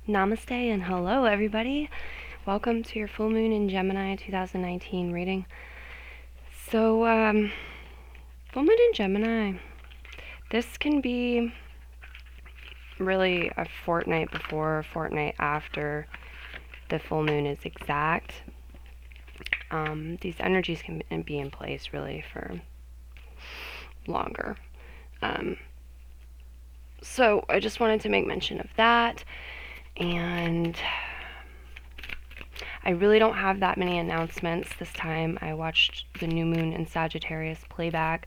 Namaste and hello, everybody. Welcome to your full moon in Gemini 2019 reading. So, full moon in Gemini. This can be really a fortnight before, a fortnight after the full moon is exact. These energies can be in place really for longer. So I just wanted to make mention of that, and I really don't have that many announcements this time. I watched the new moon in Sagittarius playback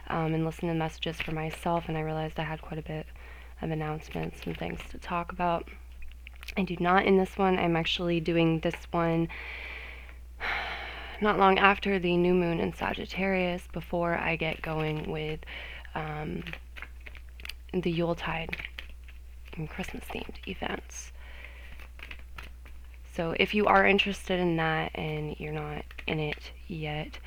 and listened to messages for myself, and I realized I had quite a bit of announcements and things to talk about. I do not in this one. I'm actually doing this one not long after the new moon in Sagittarius, before I get going with the Yuletide and Christmas themed events. So if you are interested in that and you're not in it yet,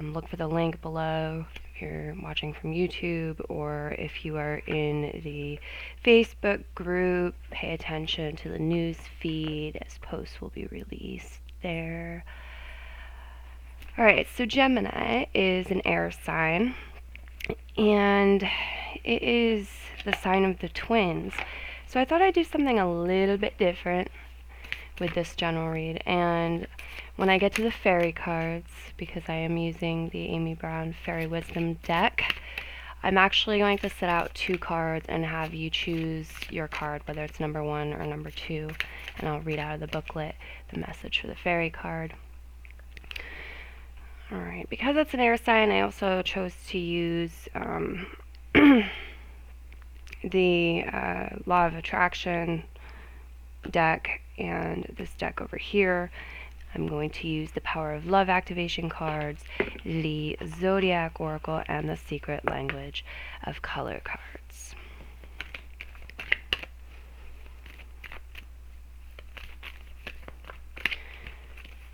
look for the link below if you're watching from YouTube, or if you are in the Facebook group, pay attention to the news feed as posts will be released there. Alright, so Gemini is an air sign, and it is the sign of the twins. So I thought I'd do something a little bit different with this general read. And when I get to the fairy cards, because I am using the Amy Brown Fairy Wisdom deck, I'm actually going to set out 2 cards and have you choose your card, whether it's number 1 or number 2, and I'll read out of the booklet the message for the fairy card. Alright, because it's an air sign, I also chose to use the Law of Attraction deck, and this deck over here. I'm going to use the Power of Love activation cards, the Zodiac Oracle, and the Secret Language of Color cards.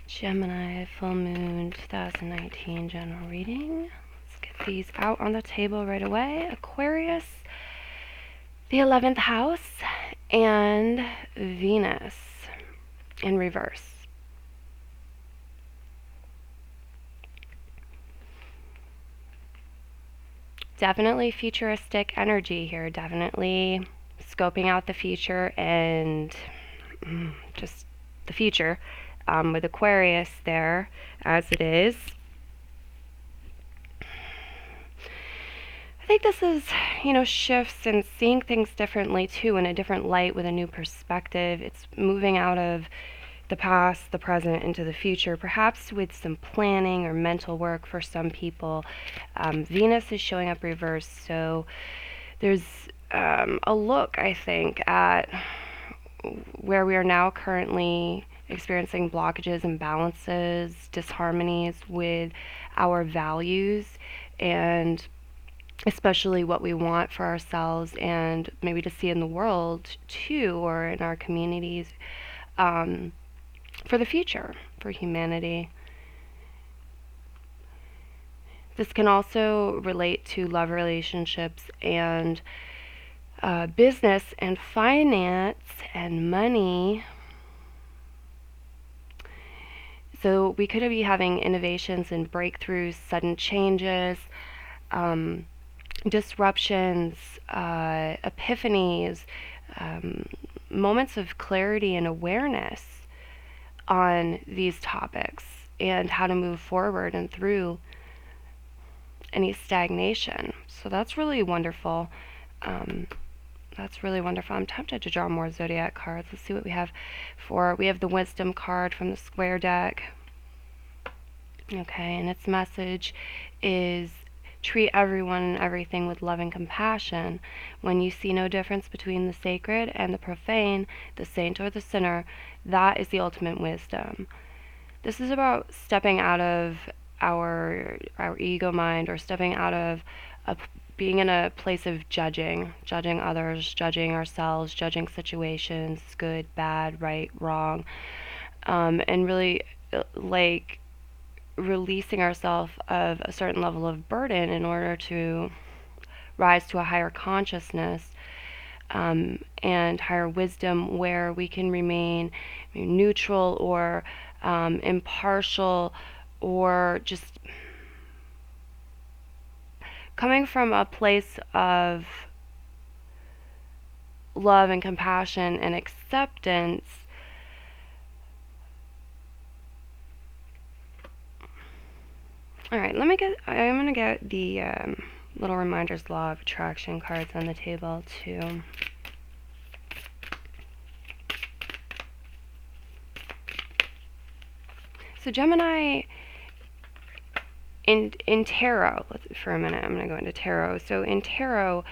Gemini full moon 2019 general reading. Let's get these out on the table right away. Aquarius, the 11th house, and Venus in reverse. Definitely futuristic energy here, definitely scoping out the future and just the future, with Aquarius there as it is. I think this is, shifts and seeing things differently too, in a different light with a new perspective. It's moving out of the past, the present, into the future, perhaps with some planning or mental work for some people. Venus is showing up reversed, so there's a look, I think, at where we are now currently experiencing blockages, imbalances, disharmonies with our values, and especially what we want for ourselves and maybe to see in the world too, or in our communities, for the future, for humanity. This can also relate to love relationships and business and finance and money. So we could be having innovations and breakthroughs, sudden changes, disruptions, epiphanies, moments of clarity and awareness on these topics and how to move forward and through any stagnation. So that's really wonderful. I'm tempted to draw more zodiac cards. Let's see what we have we have the Wisdom card from the Square deck. Okay, and its message is treat everyone and everything with love and compassion. When you see no difference between the sacred and the profane, the saint or the sinner, that is the ultimate wisdom. This is about stepping out of our ego mind, or stepping out of being in a place of judging others, judging ourselves, judging situations, good, bad, right, wrong, and really releasing ourselves of a certain level of burden in order to rise to a higher consciousness, and higher wisdom, where we can remain neutral or impartial, or just coming from a place of love and compassion and acceptance. All right, I'm going to get the little reminders, law of attraction cards on the table too. So Gemini, in tarot, for a minute, I'm going to go into tarot. So in tarot,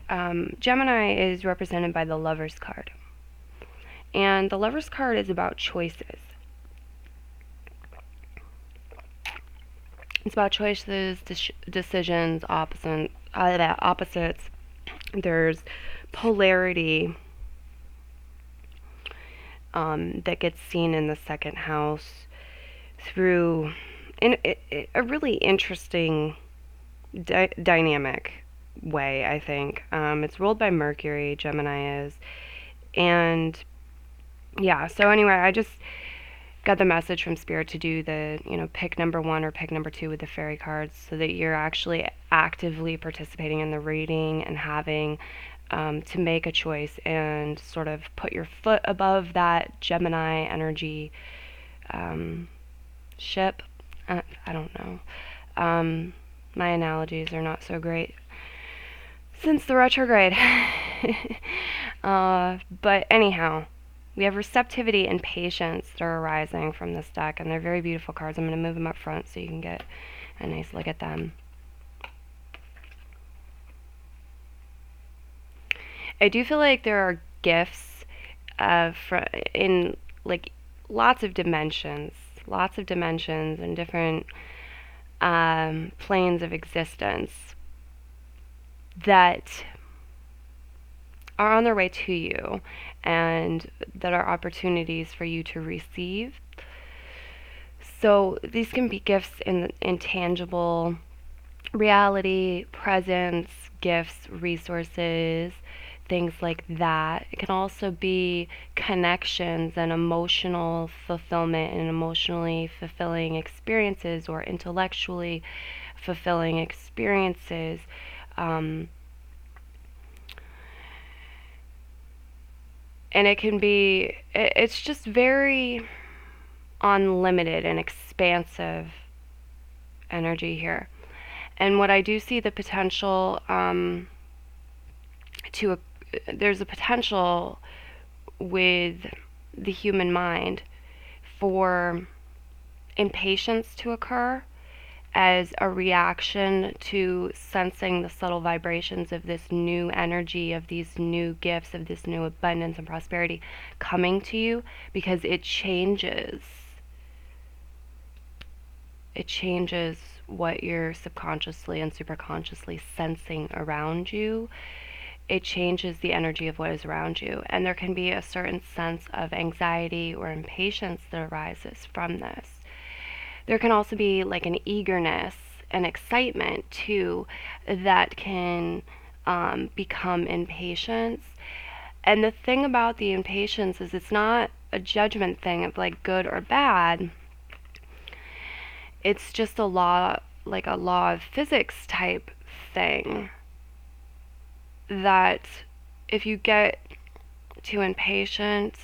Gemini is represented by the Lover's card. And the Lover's card is about choices. It's about choices, decisions, opposites. There's polarity that gets seen in the second house through a really interesting dynamic way, I think. It's ruled by Mercury, Gemini is. And yeah, so anyway, I just got the message from Spirit to do the, pick number 1 or pick number 2 with the fairy cards, so that you're actually actively participating in the reading and having to make a choice and sort of put your foot above that Gemini energy ship. I don't know. My analogies are not so great since the retrograde. But anyhow, we have receptivity and patience that are arising from this deck, and they're very beautiful cards. I'm going to move them up front so you can get a nice look at them. I do feel like there are gifts in like lots of dimensions and different planes of existence that are on their way to you, and that are opportunities for you to receive. So these can be gifts in tangible reality, presence, gifts, resources, things like that. It can also be connections and emotional fulfillment and emotionally fulfilling experiences, or intellectually fulfilling experiences. And it's just very unlimited and expansive energy here. And what I do see the potential there's a potential with the human mind for impatience to occur as a reaction to sensing the subtle vibrations of this new energy, of these new gifts, of this new abundance and prosperity coming to you, because it changes what you're subconsciously and superconsciously sensing around you. It changes the energy of what is around you, and there can be a certain sense of anxiety or impatience that arises from this. There can also be like an eagerness and excitement too that can become impatience. And the thing about the impatience is it's not a judgment thing of like good or bad. It's just a law of physics type thing, that if you get too impatient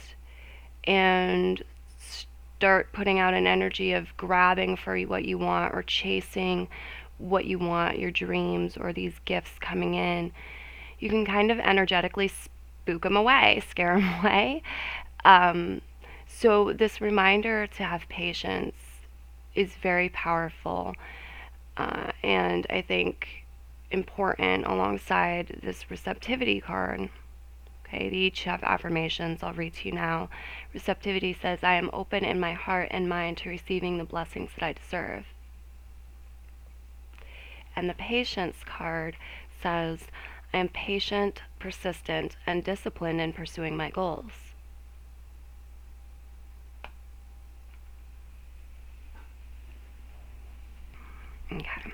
and start putting out an energy of grabbing for what you want, or chasing what you want, your dreams or these gifts coming in, you can kind of energetically spook them away, scare them away. So this reminder to have patience is very powerful, and I think important alongside this receptivity card. Okay, they each have affirmations. I'll read to you now. Receptivity says, I am open in my heart and mind to receiving the blessings that I deserve. And the patience card says, I am patient, persistent, and disciplined in pursuing my goals. Okay.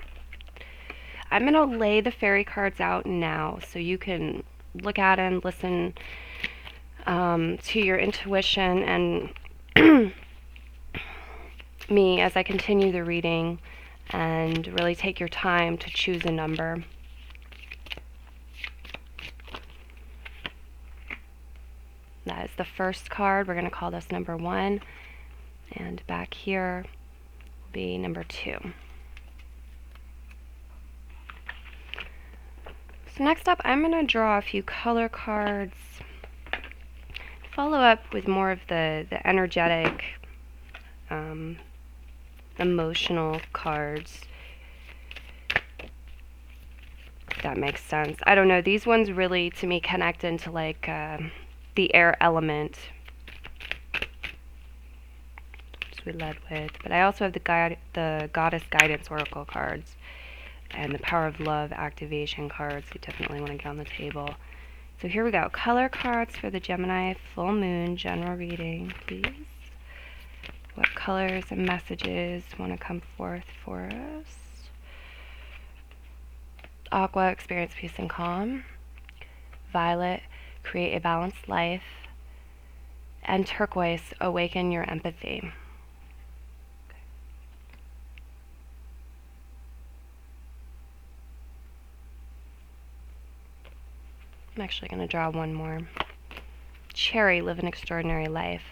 I'm going to lay the fairy cards out now so you can look at and listen to your intuition and me as I continue the reading, and really take your time to choose a number. That is the first card. We're going to call this number 1. And back here will be number 2. So next up, I'm going to draw a few color cards. Follow up with more of the energetic, emotional cards. If that makes sense. I don't know. These ones really, to me, connect into like the air element, which we led with. But I also have the Goddess Guidance Oracle cards and the Power of Love activation cards. You definitely want to get on the table. So here we go. Color cards for the Gemini full moon general reading, please. What colors and messages want to come forth for us? Aqua, experience peace and calm. Violet, create a balanced life. And turquoise, awaken your empathy. I'm actually going to draw one more. Cherry, live an extraordinary life.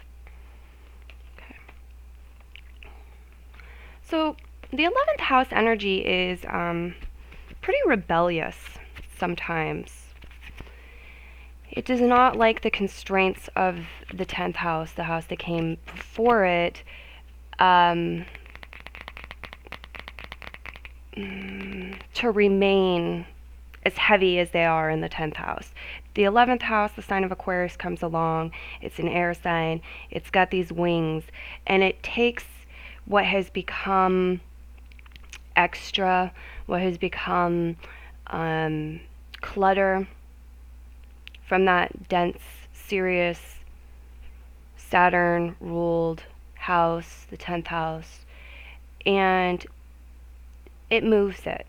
Okay. So the 11th house energy is pretty rebellious sometimes. It does not like the constraints of the 10th house, the house that came before it, to remain as heavy as they are in the 10th house. The 11th house, the sign of Aquarius, comes along. It's an air sign. It's got these wings, and it takes what has become extra, what has become clutter from that dense, serious, Saturn-ruled house, the 10th house, and it moves it.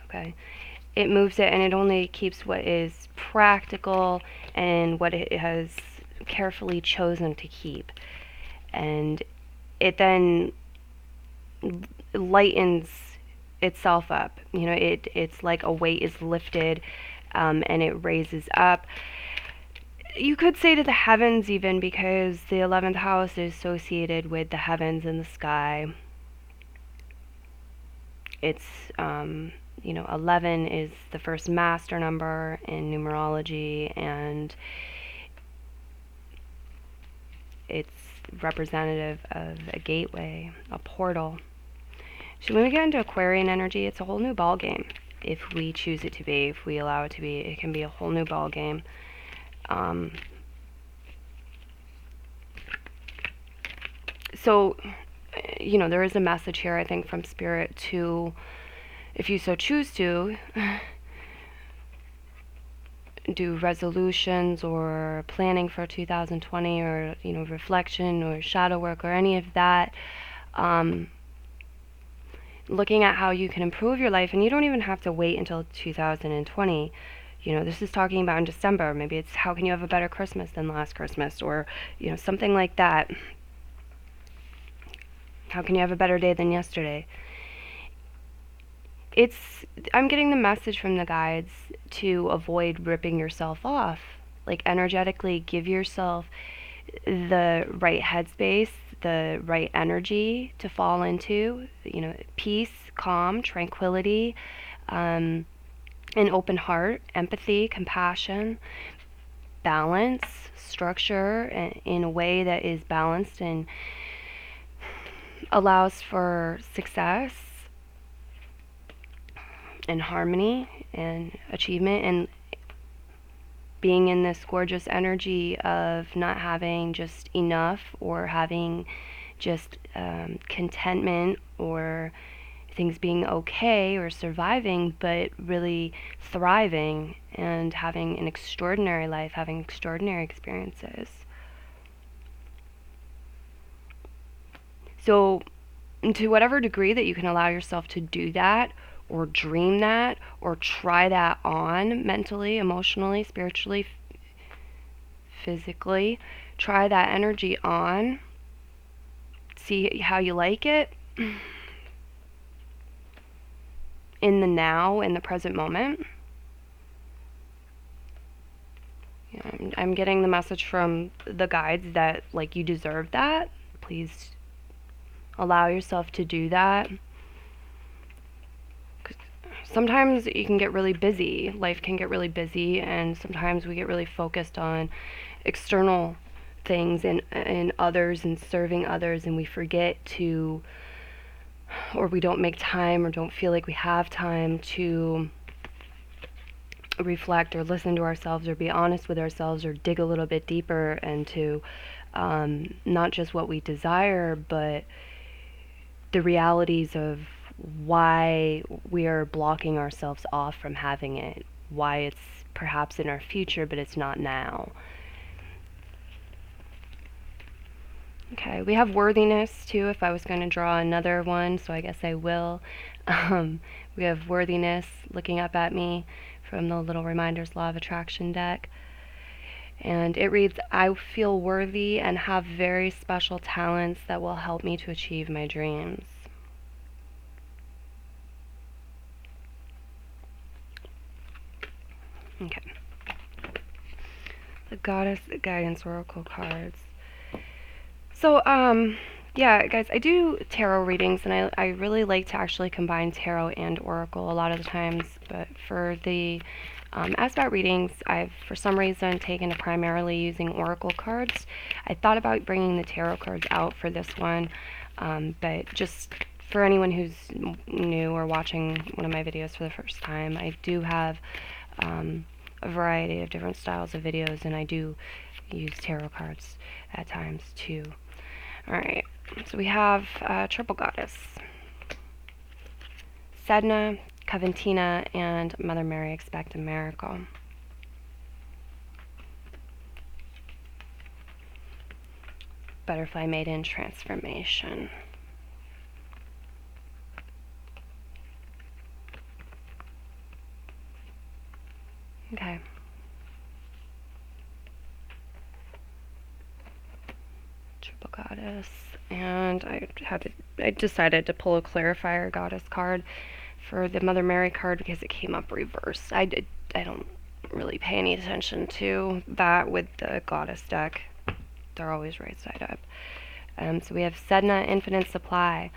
Okay? It moves it, and it only keeps what is practical and what it has carefully chosen to keep. And it then lightens itself up. You know, it's like a weight is lifted, and it raises up. You could say to the heavens even, because the 11th house is associated with the heavens and the sky. It's, 11 is the first master number in numerology, and it's representative of a gateway, a portal. So when we get into Aquarian energy, it's a whole new ball game. If we choose it to be, if we allow it to be, it can be a whole new ball game. So, there is a message here, I think, from Spirit to, if you so choose to, do resolutions or planning for 2020, or, reflection or shadow work or any of that. Looking at how you can improve your life, and you don't even have to wait until 2020. This is talking about in December. Maybe it's how can you have a better Christmas than last Christmas, or, something like that. How can you have a better day than yesterday? I'm getting the message from the guides to avoid ripping yourself off. Like, energetically give yourself the right headspace, the right energy to fall into, peace, calm, tranquility, an open heart, empathy, compassion, balance, structure in a way that is balanced and allows for success and harmony and achievement, and being in this gorgeous energy of not having just enough, or having just contentment, or things being okay or surviving, but really thriving and having an extraordinary life, having extraordinary experiences. So to whatever degree that you can allow yourself to do that or dream that or try that on mentally, emotionally, spiritually, physically. Try that energy on. See how you like it in the now, in the present moment. I'm getting the message from the guides that, like, you deserve that. Please allow yourself to do that. Sometimes you can get really busy. Life can get really busy, and sometimes we get really focused on external things and others and serving others, and we forget to, or we don't make time or don't feel like we have time to reflect or listen to ourselves or be honest with ourselves or dig a little bit deeper into not just what we desire, but the realities of why we are blocking ourselves off from having it, why it's perhaps in our future, but it's not now. Okay, we have worthiness too, if I was going to draw another one, so I guess I will. We have worthiness looking up at me from the Little Reminders Law of Attraction deck. And it reads, I feel worthy and have very special talents that will help me to achieve my dreams. Okay. The Goddess Guidance Oracle cards. So, yeah, guys, I do tarot readings, and I really like to actually combine tarot and oracle a lot of the times. But for the ASVAT readings, I've, for some reason, taken to primarily using oracle cards. I thought about bringing the tarot cards out for this one, but just for anyone who's new or watching one of my videos for the first time, I do have a variety of different styles of videos, and I do use tarot cards at times too. Alright, so we have Triple Goddess, Sedna, Coventina, and Mother Mary Expect a Miracle. Butterfly Maiden Transformation. Okay. Triple Goddess, and I decided to pull a Clarifier Goddess card for the Mother Mary card because it came up reversed. I don't really pay any attention to that with the Goddess deck. They're always right side up. So we have Sedna, Infinite Supply.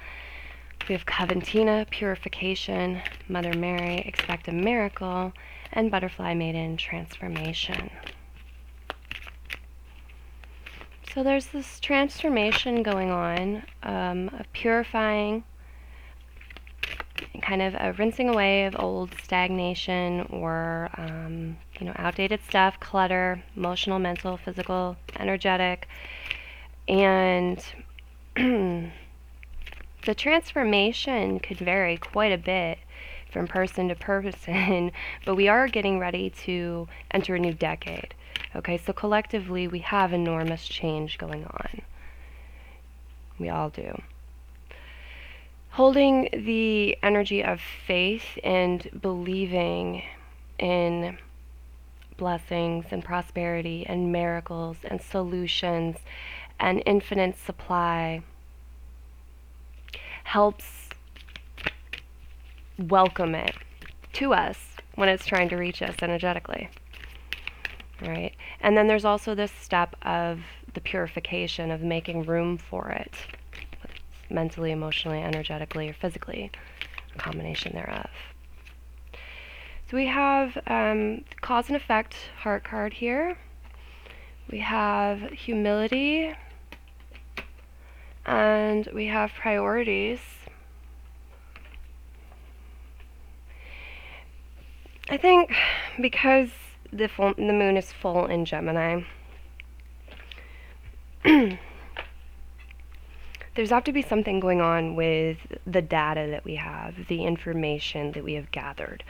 We have Coventina, Purification, Mother Mary, Expect a Miracle, and Butterfly Maiden, Transformation. So there's this transformation going on, of purifying, kind of a rinsing away of old stagnation or, outdated stuff, clutter, emotional, mental, physical, energetic, and the transformation could vary quite a bit from person to person, but we are getting ready to enter a new decade. Okay, so collectively we have enormous change going on. We all do. Holding the energy of faith and believing in blessings and prosperity and miracles and solutions and infinite supply helps welcome it to us when it's trying to reach us energetically. Right? And then there's also this step of the purification, of making room for it, mentally, emotionally, energetically, or physically, a combination thereof. So we have cause and effect heart card here. We have humility, and we have priorities. I think because the moon is full in Gemini, there's have to be something going on with the data that we have, the information that we have gathered.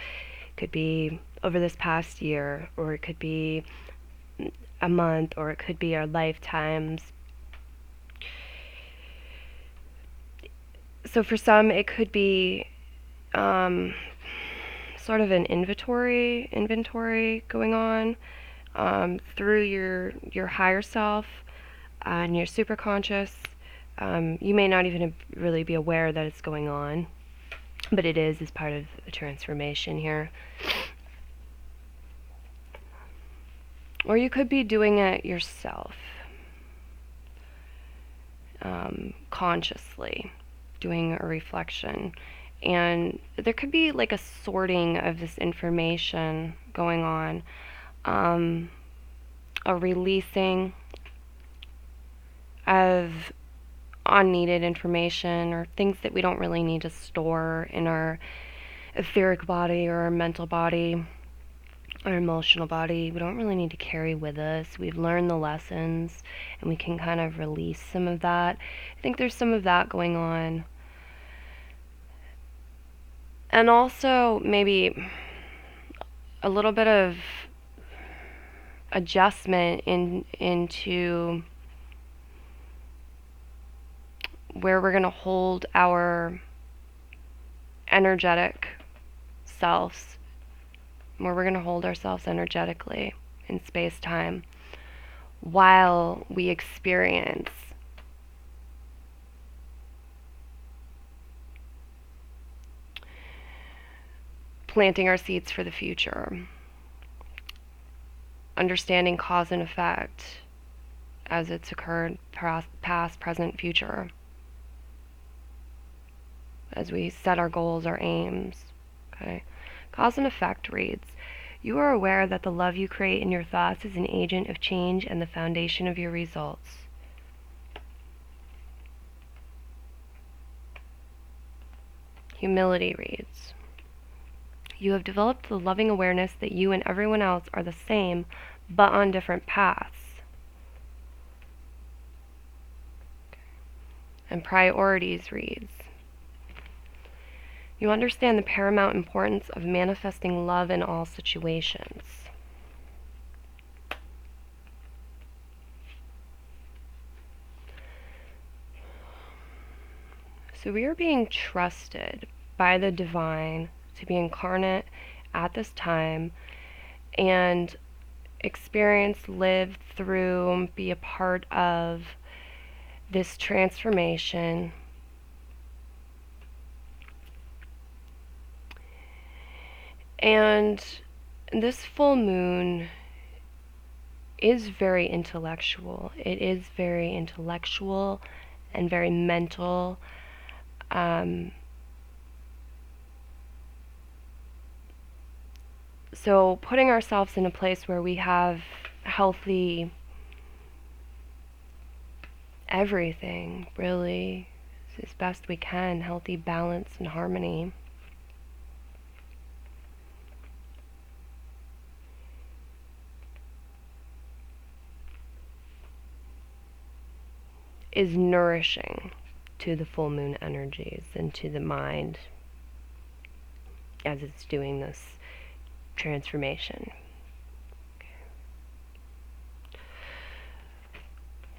It could be over this past year, or it could be a month, or it could be our lifetimes. So for some, it could be sort of an inventory going on through your higher self and your superconscious. You may not even really be aware that it's going on, but it is as part of the transformation here. Or you could be doing it yourself, consciously, doing a reflection. And there could be like a sorting of this information going on, a releasing of unneeded information or things that we don't really need to store in our etheric body or our mental body, our emotional body. We don't really need to carry with us. We've learned the lessons and we can kind of release some of that. I think there's some of that going on. And also maybe a little bit of adjustment into where we're going to hold our energetic selves, where we're going to hold ourselves energetically in space-time while we experience planting our seeds for the future, understanding cause and effect as it's occurred past, present, future, as we set our goals, our aims. Okay. Cause and effect reads, you are aware that the love you create in your thoughts is an agent of change and the foundation of your results. Humility reads, you have developed the loving awareness that you and everyone else are the same, but on different paths. And priorities reads, you understand the paramount importance of manifesting love in all situations. So we are being trusted by the divine to be incarnate at this time and experience, live through, be a part of this transformation. And this full moon is very intellectual. It is very intellectual and very mental. So putting ourselves in a place where we have healthy everything, really, as best we can, healthy balance and harmony. Is nourishing to the full moon energies and to the mind as it's doing this transformation.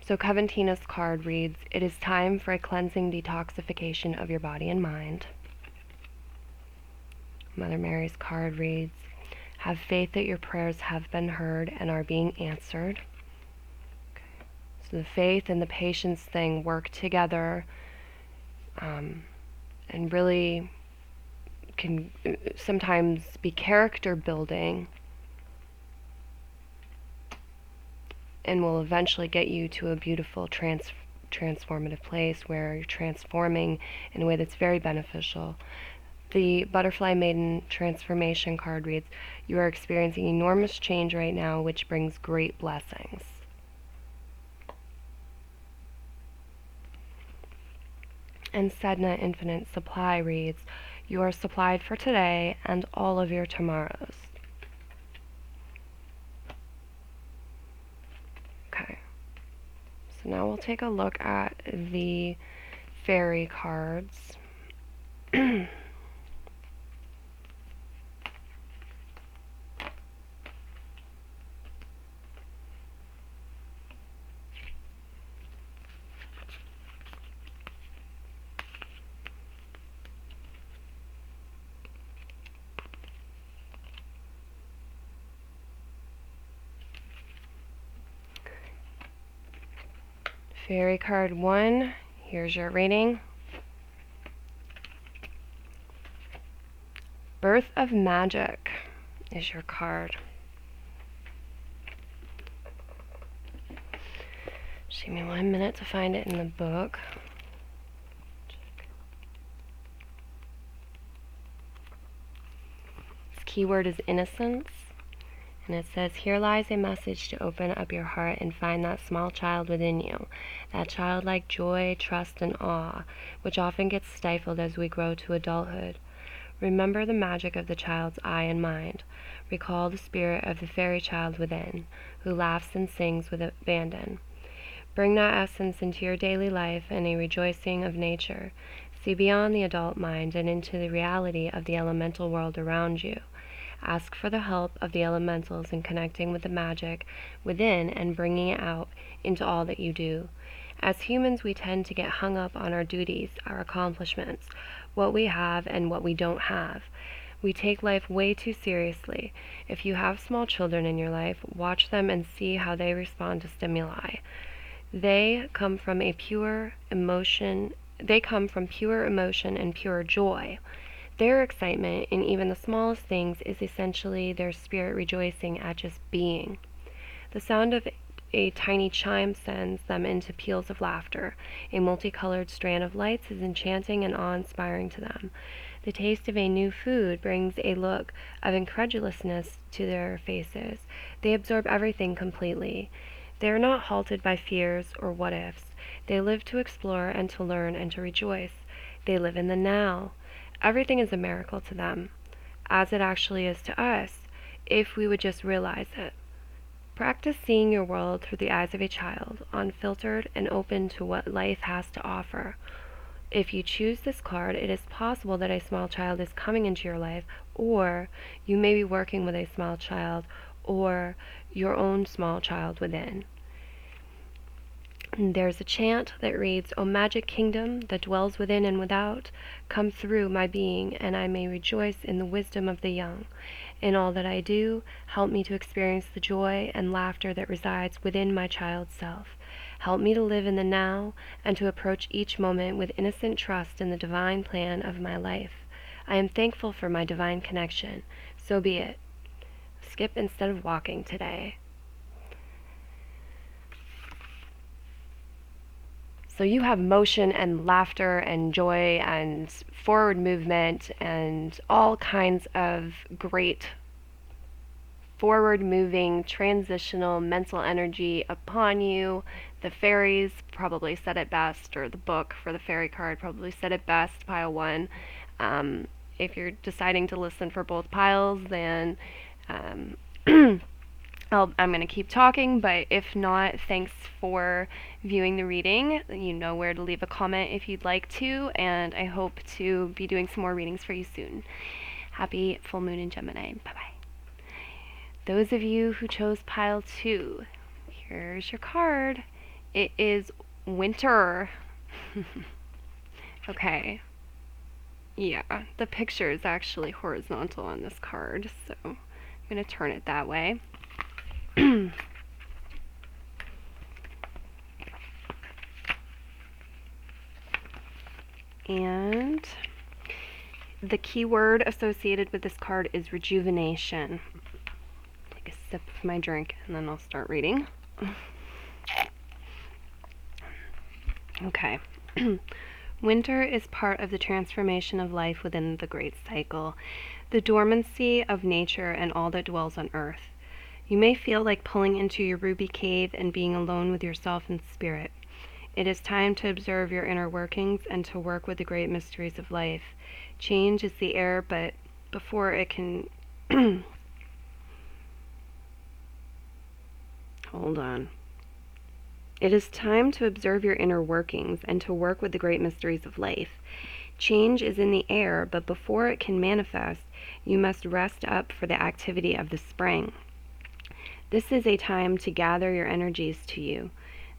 So Coventina's card reads, it is time for a cleansing detoxification of your body and mind. Mother Mary's card reads, have faith that your prayers have been heard and are being answered. Okay. So the faith and the patience thing work together, and really can sometimes be character building and will eventually get you to a beautiful transformative place where you're transforming in a way that's very beneficial. The Butterfly Maiden Transformation card reads, you are experiencing enormous change right now, which brings great blessings. And Sedna Infinite Supply reads, you are supplied for today and all of your tomorrows. Okay. So now we'll take a look at the fairy cards. Fairy card 1, here's your reading. Birth of Magic is your card. Just give me 1 minute to find it in the book. This keyword is innocence. And it says, here lies a message to open up your heart and find that small child within you, that childlike joy, trust, and awe, which often gets stifled as we grow to adulthood. Remember the magic of the child's eye and mind. Recall the spirit of the fairy child within, who laughs and sings with abandon. Bring that essence into your daily life and a rejoicing of nature. See beyond the adult mind and into the reality of the elemental world around you. Ask for the help of the elementals in connecting with the magic within and bringing it out into all that you do. As humans, we tend to get hung up on our duties, our accomplishments, what we have and what we don't have. We take life way too seriously. If you have small children in your life, watch them and see how they respond to stimuli. They come from pure emotion and pure joy. Their excitement in even the smallest things is essentially their spirit rejoicing at just being. The sound of a tiny chime sends them into peals of laughter. A multicolored strand of lights is enchanting and awe-inspiring to them. The taste of a new food brings a look of incredulousness to their faces. They absorb everything completely. They are not halted by fears or what-ifs. They live to explore and to learn and to rejoice. They live in the now. Everything is a miracle to them, as it actually is to us, if we would just realize it. Practice seeing your world through the eyes of a child, unfiltered and open to what life has to offer. If you choose this card, it is possible that a small child is coming into your life, or you may be working with a small child, or your own small child within. There's a chant that reads, O magic kingdom that dwells within and without, come through my being, and I may rejoice in the wisdom of the young. In all that I do, help me to experience the joy and laughter that resides within my child's self. Help me to live in the now and to approach each moment with innocent trust in the divine plan of my life. I am thankful for my divine connection. So be it. Skip instead of walking today. So you have motion and laughter and joy and forward movement and all kinds of great forward moving transitional mental energy upon you. The fairies probably said it best, or the book for the fairy card probably said it best, pile 1. If you're deciding to listen for both piles, then I'm going to keep talking, but if not, thanks for viewing the reading. You know where to leave a comment if you'd like to, and I hope to be doing some more readings for you soon. Happy full moon in Gemini. Bye-bye. Those of you who chose pile 2, here's your card. It is winter. Okay. Yeah, the picture is actually horizontal on this card, so I'm going to turn it that way. And the key word associated with this card is rejuvenation. Take a sip of my drink and then I'll start reading. Okay. Winter is part of the transformation of life within the great cycle, the dormancy of nature and all that dwells on earth. You may feel like pulling into your ruby cave and being alone with yourself in spirit. It is time to observe your inner workings and to work with the great mysteries of life. Change is the air, but before it can... Hold on. It is time to observe your inner workings and to work with the great mysteries of life. Change is in the air, but before it can manifest, you must rest up for the activity of the spring. This is a time to gather your energies to you.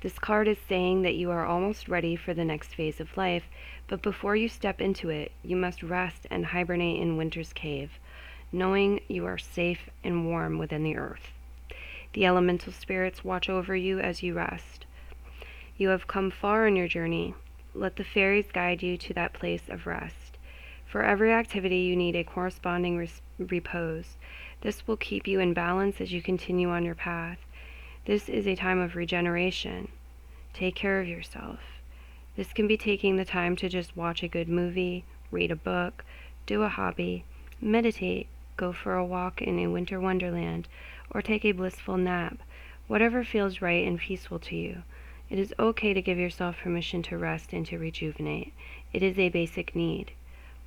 This card is saying that you are almost ready for the next phase of life, but before you step into it, you must rest and hibernate in winter's cave, knowing you are safe and warm within the earth. The elemental spirits watch over you as you rest. You have come far on your journey. Let the fairies guide you to that place of rest. For every activity, you need a corresponding repose. This will keep you in balance as you continue on your path. This is a time of regeneration. Take care of yourself. This can be taking the time to just watch a good movie, read a book, do a hobby, meditate, go for a walk in a winter wonderland, or take a blissful nap, whatever feels right and peaceful to you. It is okay to give yourself permission to rest and to rejuvenate. It is a basic need.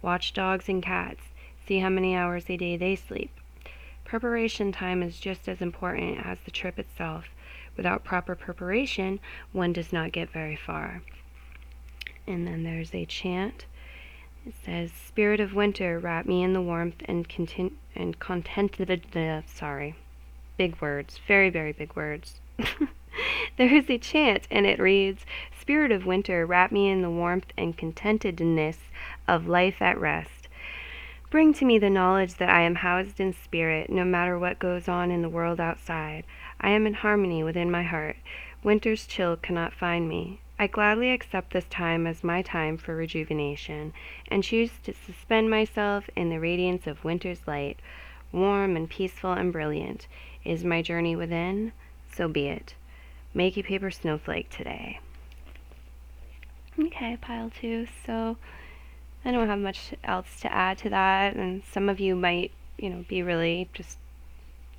Watch dogs and cats. See how many hours a day they sleep. Preparation time is just as important as the trip itself. Without proper preparation, one does not get very far. And then there's a chant. It says, Spirit of winter, wrap me in the warmth and contented, sorry. Big words, very, very big words. There is a chant, and it reads, Spirit of winter, wrap me in the warmth and contentedness of life at rest. Bring to me the knowledge that I am housed in spirit, no matter what goes on in the world outside. I am in harmony within my heart. Winter's chill cannot find me. I gladly accept this time as my time for rejuvenation, and choose to suspend myself in the radiance of winter's light. Warm and peaceful and brilliant is my journey within, so be it. Make a paper snowflake today. Okay, pile 2. So I don't have much else to add to that, and some of you might, be really just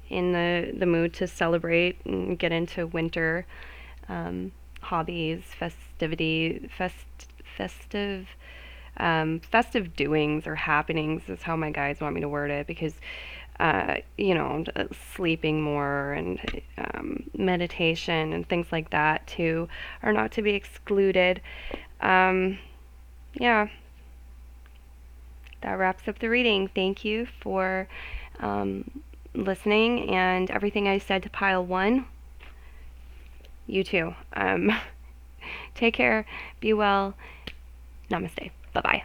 in the mood to celebrate and get into winter hobbies, festive doings or happenings is how my guides want me to word it, because sleeping more and meditation and things like that too are not to be excluded. Yeah, that wraps up the reading. Thank you for listening, and everything I said to pile 1, you too. Take care, be well, namaste, bye-bye.